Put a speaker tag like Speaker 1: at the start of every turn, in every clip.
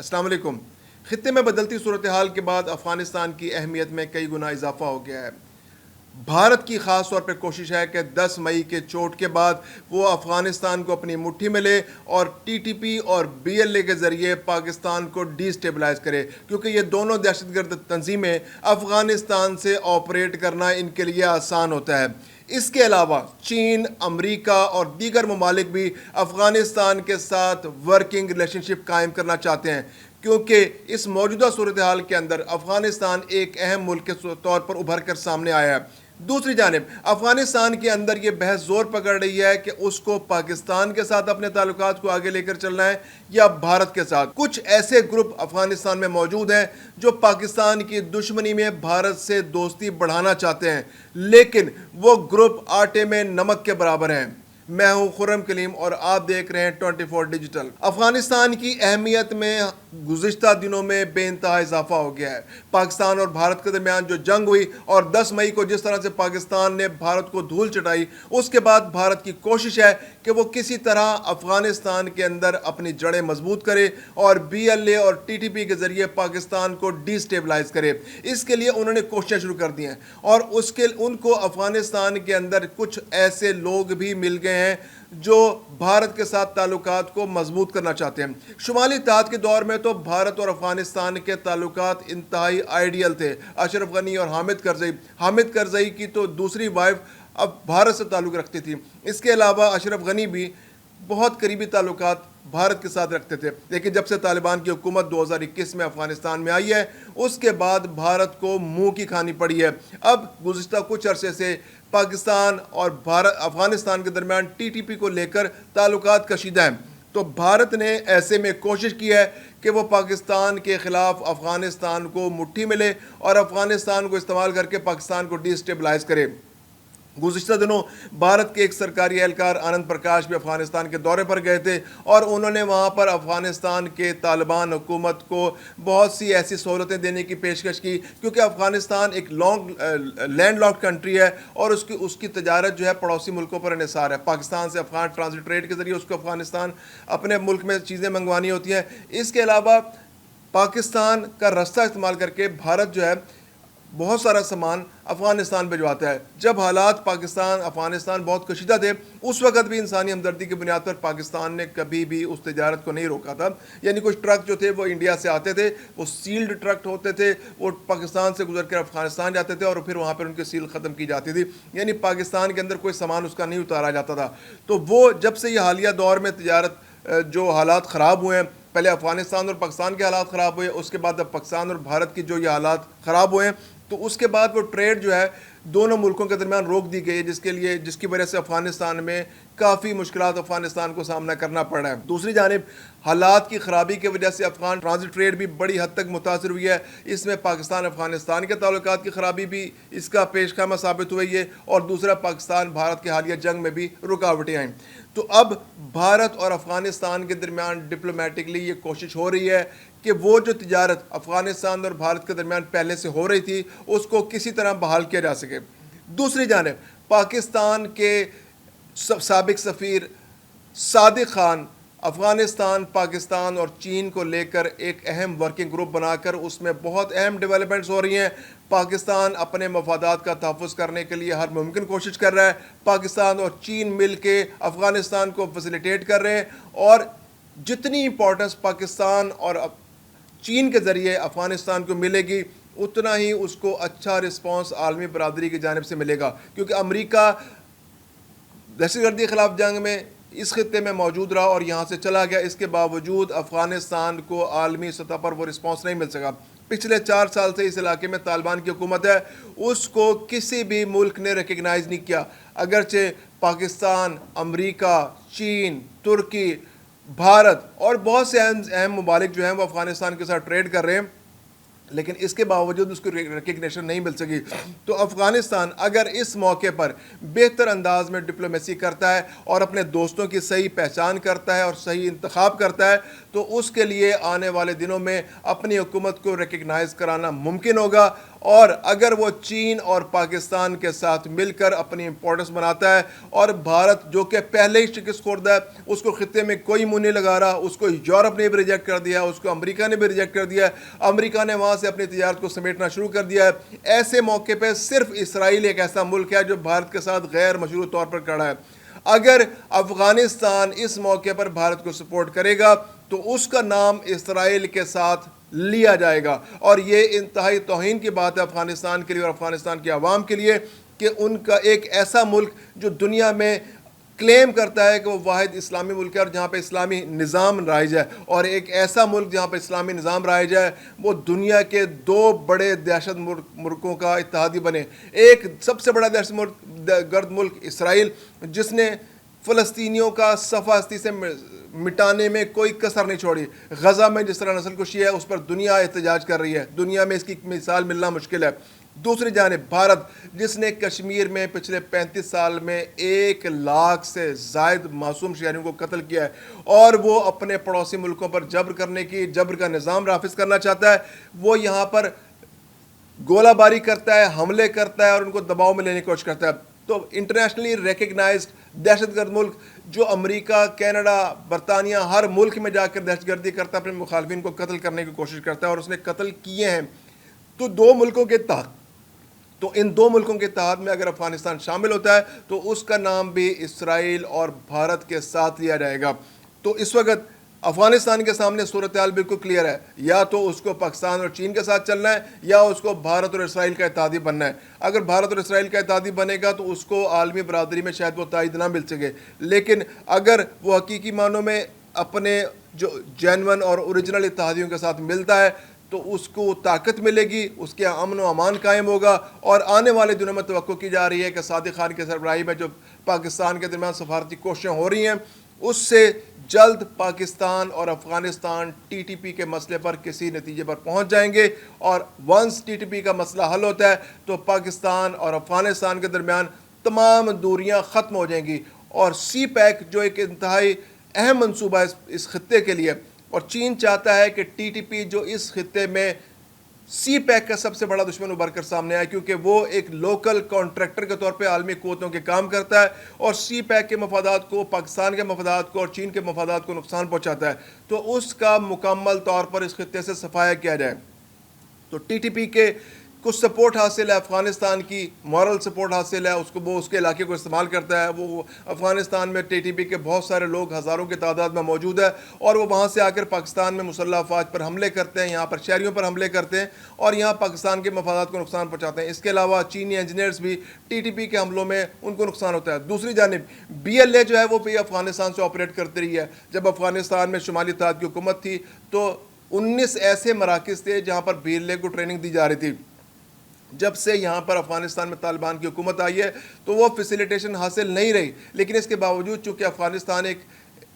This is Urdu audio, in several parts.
Speaker 1: السلام علیکم۔ خطے میں بدلتی صورتحال کے بعد افغانستان کی اہمیت میں کئی گنا اضافہ ہو گیا ہے۔ بھارت کی خاص طور پر کوشش ہے کہ 10 مئی کے چوٹ کے بعد وہ افغانستان کو اپنی مٹھی میں لے اور ٹی ٹی پی اور بی ایل اے کے ذریعے پاکستان کو ڈی سٹیبلائز کرے، کیونکہ یہ دونوں دہشت گرد تنظیمیں افغانستان سے آپریٹ کرنا ان کے لیے آسان ہوتا ہے۔ اس کے علاوہ چین، امریکہ اور دیگر ممالک بھی افغانستان کے ساتھ ورکنگ ریلیشن شپ قائم کرنا چاہتے ہیں، کیونکہ اس موجودہ صورتحال کے اندر افغانستان ایک اہم ملک کے طور پر ابھر کر سامنے آیا ہے۔ دوسری جانب افغانستان کے اندر یہ بحث زور پکڑ رہی ہے کہ اس کو پاکستان کے ساتھ اپنے تعلقات کو آگے لے کر چلنا ہے یا بھارت کے ساتھ۔ کچھ ایسے گروپ افغانستان میں موجود ہیں جو پاکستان کی دشمنی میں بھارت سے دوستی بڑھانا چاہتے ہیں، لیکن وہ گروپ آٹے میں نمک کے برابر ہیں۔ میں ہوں خرم کلیم اور آپ دیکھ رہے ہیں 24 ڈیجیٹل۔ افغانستان کی اہمیت میں گزشتہ دنوں میں بے انتہا اضافہ ہو گیا ہے۔ پاکستان اور بھارت کے درمیان جو جنگ ہوئی اور 10 مئی کو جس طرح سے پاکستان نے بھارت کو دھول چٹائی، اس کے بعد بھارت کی کوشش ہے کہ وہ کسی طرح افغانستان کے اندر اپنی جڑیں مضبوط کرے اور بی ایل اے اور ٹی ٹی پی کے ذریعے پاکستان کو ڈی سٹیبلائز کرے۔ اس کے لیے انہوں نے کوششیں شروع کر دی ہیں اور ان کو افغانستان کے اندر کچھ ایسے لوگ بھی مل گئے ہیں جو بھارت کے ساتھ تعلقات کو مضبوط کرنا چاہتے ہیں۔ شمالی اتحاد کے دور میں تو بھارت اور افغانستان کے تعلقات انتہائی آئیڈیل تھے۔ اشرف غنی اور حامد کرزئی کی تو دوسری وائف اب بھارت سے تعلق رکھتی تھی۔ اس کے علاوہ اشرف غنی بھی بہت قریبی تعلقات بھارت کے ساتھ رکھتے تھے، لیکن جب سے طالبان کی حکومت 2021 میں افغانستان میں آئی ہے، اس کے بعد بھارت کو منہ کی کھانی پڑی ہے۔ اب گزشتہ کچھ عرصے سے پاکستان اور افغانستان کے درمیان ٹی ٹی پی کو لے کر تعلقات کشیدہ ہیں، تو بھارت نے ایسے میں کوشش کی ہے کہ وہ پاکستان کے خلاف افغانستان کو مٹھی میں لے اور افغانستان کو استعمال کر کے پاکستان کو ڈی سٹیبلائز کرے۔ گزشتہ دنوں بھارت کے ایک سرکاری اہلکار آنند پرکاش بھی افغانستان کے دورے پر گئے تھے اور انہوں نے وہاں پر افغانستان کے طالبان حکومت کو بہت سی ایسی سہولتیں دینے کی پیشکش کی، کیونکہ افغانستان ایک لینڈ لاکڈ کنٹری ہے اور اس کی تجارت جو ہے پڑوسی ملکوں پر انحصار ہے۔ پاکستان سے افغان ٹرانزٹ ٹریڈ کے ذریعے اس کو افغانستان اپنے ملک میں چیزیں منگوانی ہوتی ہیں۔ اس کے علاوہ پاکستان کا رستہ استعمال کر کے بھارت جو ہے بہت سارا سامان افغانستان بھجواتا ہے۔ جب حالات پاکستان افغانستان بہت کشیدہ تھے، اس وقت بھی انسانی ہمدردی کی بنیاد پر پاکستان نے کبھی بھی اس تجارت کو نہیں روکا تھا۔ یعنی کچھ ٹرک جو تھے وہ انڈیا سے آتے تھے، وہ سیلڈ ٹرک ہوتے تھے، وہ پاکستان سے گزر کر افغانستان جاتے تھے اور پھر وہاں پر ان کی سیل ختم کی جاتی تھی، یعنی پاکستان کے اندر کوئی سامان اس کا نہیں اتارا جاتا تھا۔ تو وہ جب سے یہ حالیہ دور میں تجارت جو حالات خراب ہوئے ہیں، پہلے افغانستان اور پاکستان کے حالات خراب ہوئے، اس کے بعد اب پاکستان اور بھارت کی جو یہ حالات خراب ہوئے ہیں، تو اس کے بعد وہ ٹریڈ جو ہے دونوں ملکوں کے درمیان روک دی گئی ہے، جس کی وجہ سے افغانستان میں کافی مشکلات افغانستان کو سامنا کرنا پڑ رہا ہے۔ دوسری جانب حالات کی خرابی کی وجہ سے افغان ٹرانزٹ ٹریڈ بھی بڑی حد تک متاثر ہوئی ہے۔ اس میں پاکستان افغانستان کے تعلقات کی خرابی بھی اس کا پیش خیمہ ثابت ہوئی ہے، اور دوسرا پاکستان بھارت کے حالیہ جنگ میں بھی رکاوٹیں آئیں۔ تو اب بھارت اور افغانستان کے درمیان ڈپلومیٹکلی یہ کوشش ہو رہی ہے کہ وہ جو تجارت افغانستان اور بھارت کے درمیان پہلے سے ہو رہی تھی اس کو کسی طرح بحال کیا جا سکے۔ دوسری جانب پاکستان کے سابق سفیر صادق خان افغانستان، پاکستان اور چین کو لے کر ایک اہم ورکنگ گروپ بنا کر اس میں بہت اہم ڈیولپمنٹس ہو رہی ہیں۔ پاکستان اپنے مفادات کا تحفظ کرنے کے لیے ہر ممکن کوشش کر رہا ہے۔ پاکستان اور چین مل کے افغانستان کو فیسیلیٹیٹ کر رہے ہیں، اور جتنی امپورٹنس پاکستان اور چین کے ذریعے افغانستان کو ملے گی، اتنا ہی اس کو اچھا رسپانس عالمی برادری کی جانب سے ملے گا، کیونکہ امریکہ دہشت گردی کے خلاف جنگ میں اس خطے میں موجود رہا اور یہاں سے چلا گیا، اس کے باوجود افغانستان کو عالمی سطح پر وہ رسپانس نہیں مل سکا۔ پچھلے 4 سال سے اس علاقے میں طالبان کی حکومت ہے، اس کو کسی بھی ملک نے ریکگنائز نہیں کیا، اگرچہ پاکستان، امریکہ، چین، ترکی، بھارت اور بہت سے اہم ممالک جو ہیں وہ افغانستان کے ساتھ ٹریڈ کر رہے ہیں، لیکن اس کے باوجود اس کو ریکگنیشن نہیں مل سکی۔ تو افغانستان اگر اس موقع پر بہتر انداز میں ڈپلومیسی کرتا ہے اور اپنے دوستوں کی صحیح پہچان کرتا ہے اور صحیح انتخاب کرتا ہے، تو اس کے لیے آنے والے دنوں میں اپنی حکومت کو ریکگنائز کرانا ممکن ہوگا، اور اگر وہ چین اور پاکستان کے ساتھ مل کر اپنی امپورٹنس بناتا ہے اور بھارت جو کہ پہلے ہی شکست خوردہ ہے، اس کو خطے میں کوئی منہ نہیں لگا رہا، اس کو یورپ نے بھی ریجیکٹ کر دیا، اس کو امریکہ نے بھی ریجیکٹ کر دیا ہے، امریکہ نے وہاں سے اپنی تجارت کو سمیٹنا شروع کر دیا ہے، ایسے موقع پہ صرف اسرائیل ایک ایسا ملک ہے جو بھارت کے ساتھ غیر مشروط طور پر کھڑا ہے۔ اگر افغانستان اس موقع پر بھارت کو سپورٹ کرے گا تو اس کا نام اسرائیل کے ساتھ لیا جائے گا، اور یہ انتہائی توہین کی بات ہے افغانستان کے لیے اور افغانستان کی عوام کے لیے کہ ان کا ایک ایسا ملک جو دنیا میں کلیم کرتا ہے کہ وہ واحد اسلامی ملک ہے اور جہاں پہ اسلامی نظام رائج ہے، اور ایک ایسا ملک جہاں پہ اسلامی نظام رائج ہے وہ دنیا کے دو بڑے دہشت ملکوں کا اتحادی بنے۔ ایک سب سے بڑا دہشت گرد ملک اسرائیل، جس نے فلسطینیوں کا صفحہ ہستی سے مٹانے میں کوئی کسر نہیں چھوڑی۔ غزہ میں جس طرح نسل کشی ہے اس پر دنیا احتجاج کر رہی ہے، دنیا میں اس کی مثال ملنا مشکل ہے۔ دوسری جانب بھارت، جس نے کشمیر میں پچھلے 35 سال میں 1 لاکھ سے زائد معصوم شہریوں کو قتل کیا ہے، اور وہ اپنے پڑوسی ملکوں پر جبر کا نظام نافذ کرنا چاہتا ہے، وہ یہاں پر گولہ باری کرتا ہے، حملے کرتا ہے اور ان کو دباؤ میں لینے کی کوشش کرتا ہے۔ تو انٹرنیشنلی ریکگنائزڈ دہشت گرد ملک جو امریکہ، کینیڈا، برطانیہ ہر ملک میں جا کر دہشت گردی کرتا ہے، اپنے مخالفین کو قتل کرنے کی کوشش کرتا ہے اور اس نے قتل کیے ہیں۔ تو ان دو ملکوں کے اتحاد میں اگر افغانستان شامل ہوتا ہے تو اس کا نام بھی اسرائیل اور بھارت کے ساتھ لیا جائے گا۔ تو اس وقت افغانستان کے سامنے صورتحال بالکل کلیئر ہے، یا تو اس کو پاکستان اور چین کے ساتھ چلنا ہے یا اس کو بھارت اور اسرائیل کا اتحادی بننا ہے۔ اگر بھارت اور اسرائیل کا اتحادی بنے گا تو اس کو عالمی برادری میں شاید وہ تائید نہ مل سکے، لیکن اگر وہ حقیقی معنوں میں اپنے جو جینون اور اوریجنل اتحادیوں کے ساتھ ملتا ہے تو اس کو طاقت ملے گی، اس کے امن و امان قائم ہوگا، اور آنے والے دنوں میں توقع کی جا رہی ہے کہ صادق خان کے سربراہی میں جو پاکستان کے درمیان سفارتی کوششیں ہو رہی ہیں اس سے جلد پاکستان اور افغانستان ٹی ٹی پی کے مسئلے پر کسی نتیجے پر پہنچ جائیں گے، اور ونس ٹی ٹی پی کا مسئلہ حل ہوتا ہے تو پاکستان اور افغانستان کے درمیان تمام دوریاں ختم ہو جائیں گی، اور سی پیک جو ایک انتہائی اہم منصوبہ ہے اس خطے کے لیے، اور چین چاہتا ہے کہ ٹی ٹی پی جو اس خطے میں سی پیک کا سب سے بڑا دشمن ابھر کر سامنے آیا، کیونکہ وہ ایک لوکل کانٹریکٹر کے طور پہ عالمی قوتوں کے کام کرتا ہے اور سی پیک کے مفادات کو، پاکستان کے مفادات کو اور چین کے مفادات کو نقصان پہنچاتا ہے، تو اس کا مکمل طور پر اس خطے سے صفایا کیا جائے۔ تو ٹی ٹی پی کے کچھ سپورٹ حاصل ہے، افغانستان کی مورل سپورٹ حاصل ہے، وہ اس کے علاقے کو استعمال کرتا ہے، وہ افغانستان میں ٹی ٹی پی کے بہت سارے لوگ ہزاروں کی تعداد میں موجود ہے، اور وہ وہاں سے آ کر پاکستان میں مسلح افواج پر حملے کرتے ہیں، یہاں پر شہریوں پر حملے کرتے ہیں اور یہاں پاکستان کے مفادات کو نقصان پہنچاتے ہیں۔ اس کے علاوہ چینی انجینئرز بھی ٹی ٹی پی کے حملوں میں ان کو نقصان ہوتا ہے۔ دوسری جانب بی ایل اے جو ہے وہ بھی افغانستان سے آپریٹ کرتی رہی ہے۔ جب افغانستان میں شمالی اتحاد کی حکومت تھی تو 19 ایسے مراکز تھے جہاں پر بی ایل اے کو ٹریننگ دی جا رہی تھی۔ جب سے یہاں پر افغانستان میں طالبان کی حکومت آئی ہے تو وہ فیسیلیٹیشن حاصل نہیں رہی، لیکن اس کے باوجود چونکہ افغانستان ایک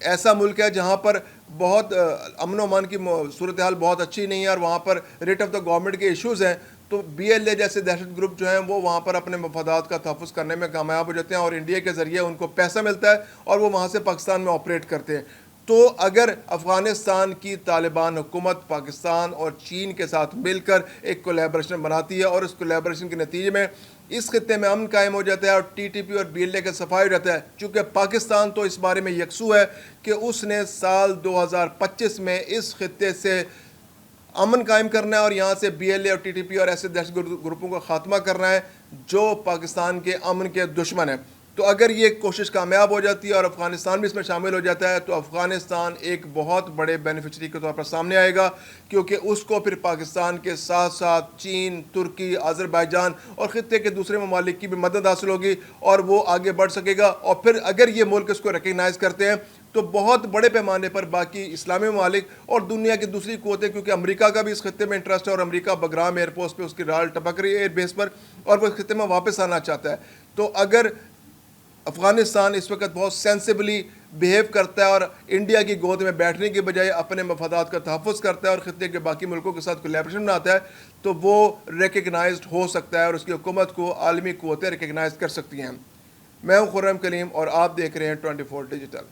Speaker 1: ایسا ملک ہے جہاں پر بہت امن و امان کی صورتحال بہت اچھی نہیں ہے اور وہاں پر ریٹ آف دا گورنمنٹ کے ایشوز ہیں، تو بی ایل اے جیسے دہشت گروپ جو ہیں وہ وہاں پر اپنے مفادات کا تحفظ کرنے میں کامیاب ہو جاتے ہیں اور انڈیا کے ذریعے ان کو پیسہ ملتا ہے اور وہ وہاں سے پاکستان میں آپریٹ کرتے ہیں۔ تو اگر افغانستان کی طالبان حکومت پاکستان اور چین کے ساتھ مل کر ایک کولیبریشن بناتی ہے اور اس کولیبریشن کے نتیجے میں اس خطے میں امن قائم ہو جاتا ہے اور ٹی ٹی پی اور بی ایل اے کا صفائی ہو جاتا ہے، چونکہ پاکستان تو اس بارے میں یکسو ہے کہ اس نے سال 2025 میں اس خطے سے امن قائم کرنا ہے اور یہاں سے بی ایل اے اور ٹی ٹی پی اور ایسے دہشت گرد گروپوں کا خاتمہ کرنا ہے جو پاکستان کے امن کے دشمن ہیں۔ تو اگر یہ کوشش کامیاب ہو جاتی ہے اور افغانستان بھی اس میں شامل ہو جاتا ہے تو افغانستان ایک بہت بڑے بینیفیشری کے طور پر سامنے آئے گا، کیونکہ اس کو پھر پاکستان کے ساتھ ساتھ چین، ترکی، آذربائیجان اور خطے کے دوسرے ممالک کی بھی مدد حاصل ہوگی اور وہ آگے بڑھ سکے گا، اور پھر اگر یہ ملک اس کو ریکگنائز کرتے ہیں تو بہت بڑے پیمانے پر باقی اسلامی ممالک اور دنیا کی دوسری قوتیں، کیونکہ امریکہ کا بھی اس خطے میں انٹرسٹ ہے اور امریکہ بگرام ایئر پورٹ پہ اس کی رال ٹپک رہی ہے ایئر بیس پر اور وہ اس خطے میں واپس آنا چاہتا ہے۔ تو اگر افغانستان اس وقت بہت سینسیبلی بیہیو کرتا ہے اور انڈیا کی گود میں بیٹھنے کے بجائے اپنے مفادات کا تحفظ کرتا ہے اور خطے کے باقی ملکوں کے ساتھ کولیبریشن بناتا ہے تو وہ ریکگنائزڈ ہو سکتا ہے اور اس کی حکومت کو عالمی قوتیں ریکگنائز کر سکتی ہیں۔ میں ہوں خرم کلیم اور آپ دیکھ رہے ہیں 24 ڈیجیٹل۔